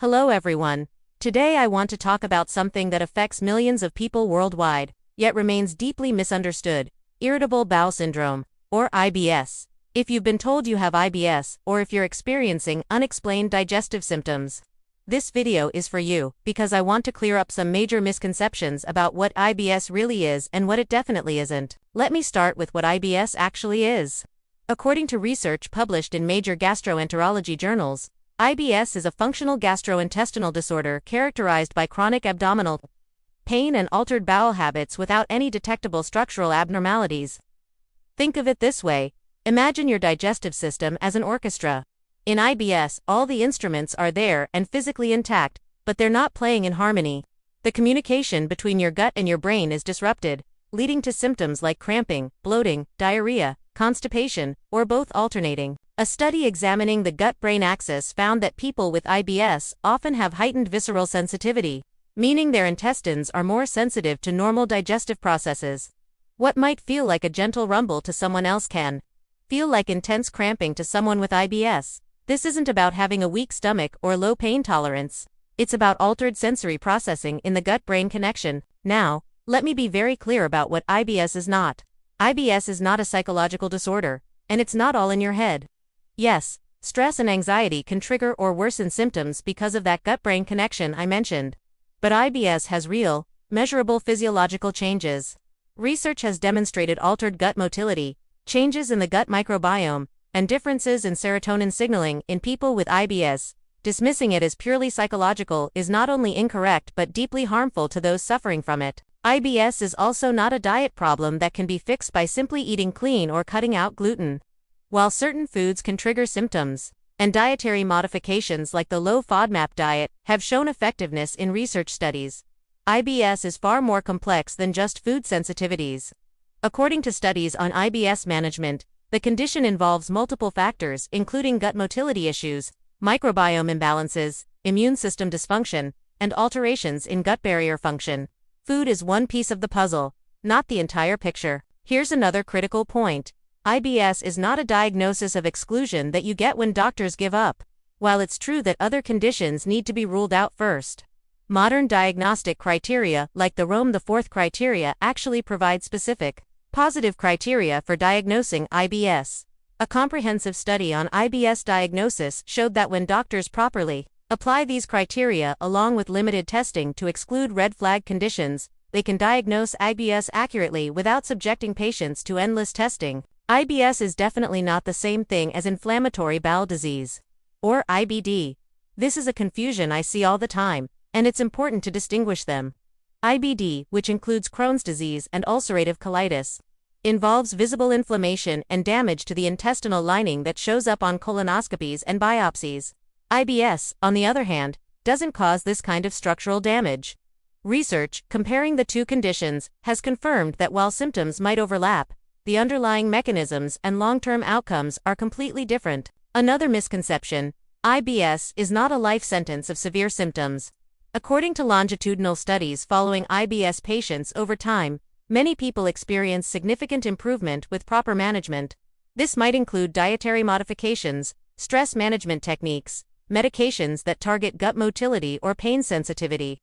Hello everyone. Today I want to talk about something that affects millions of people worldwide, yet remains deeply misunderstood: irritable bowel syndrome, or IBS. If you've been told you have IBS, or if you're experiencing unexplained digestive symptoms, this video is for you, because I want to clear up some major misconceptions about what IBS really is and what it definitely isn't. Let me start with what IBS actually is. According to research published in major gastroenterology journals, IBS is a functional gastrointestinal disorder characterized by chronic abdominal pain and altered bowel habits without any detectable structural abnormalities. Think of it this way: imagine your digestive system as an orchestra. In IBS, all the instruments are there and physically intact, but they're not playing in harmony. The communication between your gut and your brain is disrupted, leading to symptoms like cramping, bloating, diarrhea, constipation, or both alternating. A study examining the gut-brain axis found that people with IBS often have heightened visceral sensitivity, meaning their intestines are more sensitive to normal digestive processes. What might feel like a gentle rumble to someone else can feel like intense cramping to someone with IBS. This isn't about having a weak stomach or low pain tolerance. It's about altered sensory processing in the gut-brain connection. Now, let me be very clear about what IBS is not. IBS is not a psychological disorder, and it's not all in your head. Yes, stress and anxiety can trigger or worsen symptoms because of that gut-brain connection I mentioned. But IBS has real, measurable physiological changes. Research has demonstrated altered gut motility, changes in the gut microbiome, and differences in serotonin signaling in people with IBS. Dismissing it as purely psychological is not only incorrect but deeply harmful to those suffering from it. IBS is also not a diet problem that can be fixed by simply eating clean or cutting out gluten. While certain foods can trigger symptoms, and dietary modifications like the low FODMAP diet have shown effectiveness in research studies, IBS is far more complex than just food sensitivities. According to studies on IBS management, the condition involves multiple factors including gut motility issues, microbiome imbalances, immune system dysfunction, and alterations in gut barrier function. Food is one piece of the puzzle, not the entire picture. Here's another critical point: IBS is not a diagnosis of exclusion that you get when doctors give up. While it's true that other conditions need to be ruled out first, modern diagnostic criteria like the Rome IV criteria actually provide specific, positive criteria for diagnosing IBS. A comprehensive study on IBS diagnosis showed that when doctors properly apply these criteria along with limited testing to exclude red flag conditions, they can diagnose IBS accurately without subjecting patients to endless testing. IBS is definitely not the same thing as inflammatory bowel disease, or IBD. This is a confusion I see all the time, and it's important to distinguish them. IBD, which includes Crohn's disease and ulcerative colitis, involves visible inflammation and damage to the intestinal lining that shows up on colonoscopies and biopsies. IBS, on the other hand, doesn't cause this kind of structural damage. Research comparing the two conditions has confirmed that while symptoms might overlap, the underlying mechanisms and long-term outcomes are completely different. Another misconception: IBS is not a life sentence of severe symptoms. According to longitudinal studies following IBS patients over time, many people experience significant improvement with proper management. This might include dietary modifications, stress management techniques, medications that target gut motility or pain sensitivity,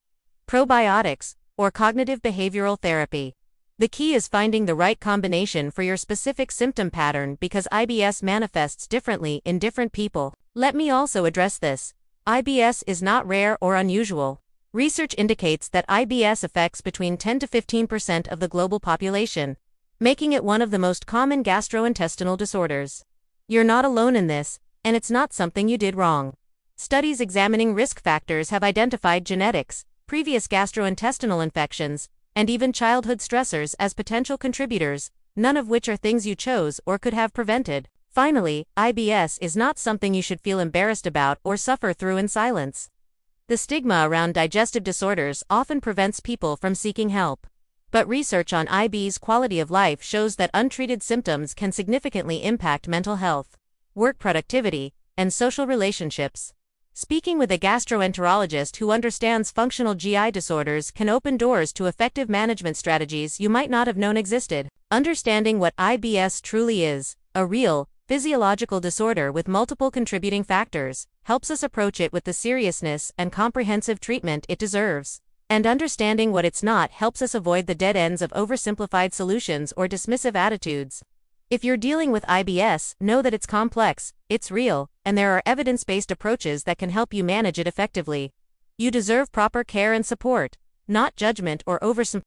probiotics, or cognitive behavioral therapy. The key is finding the right combination for your specific symptom pattern because IBS manifests differently in different people. Let me also address this: IBS is not rare or unusual. Research indicates that IBS affects between 10 to 15% of the global population, making it one of the most common gastrointestinal disorders. You're not alone in this, and it's not something you did wrong. Studies examining risk factors have identified genetics, previous gastrointestinal infections, and even childhood stressors as potential contributors, none of which are things you chose or could have prevented. Finally, IBS is not something you should feel embarrassed about or suffer through in silence. The stigma around digestive disorders often prevents people from seeking help. But research on IBS quality of life shows that untreated symptoms can significantly impact mental health, work productivity, and social relationships. Speaking with a gastroenterologist who understands functional GI disorders can open doors to effective management strategies you might not have known existed. Understanding what IBS truly is: a real, physiological disorder with multiple contributing factors, helps us approach it with the seriousness and comprehensive treatment it deserves. And understanding what it's not helps us avoid the dead ends of oversimplified solutions or dismissive attitudes. If you're dealing with IBS, know that it's complex, it's real, and there are evidence-based approaches that can help you manage it effectively. You deserve proper care and support, not judgment or oversimplification.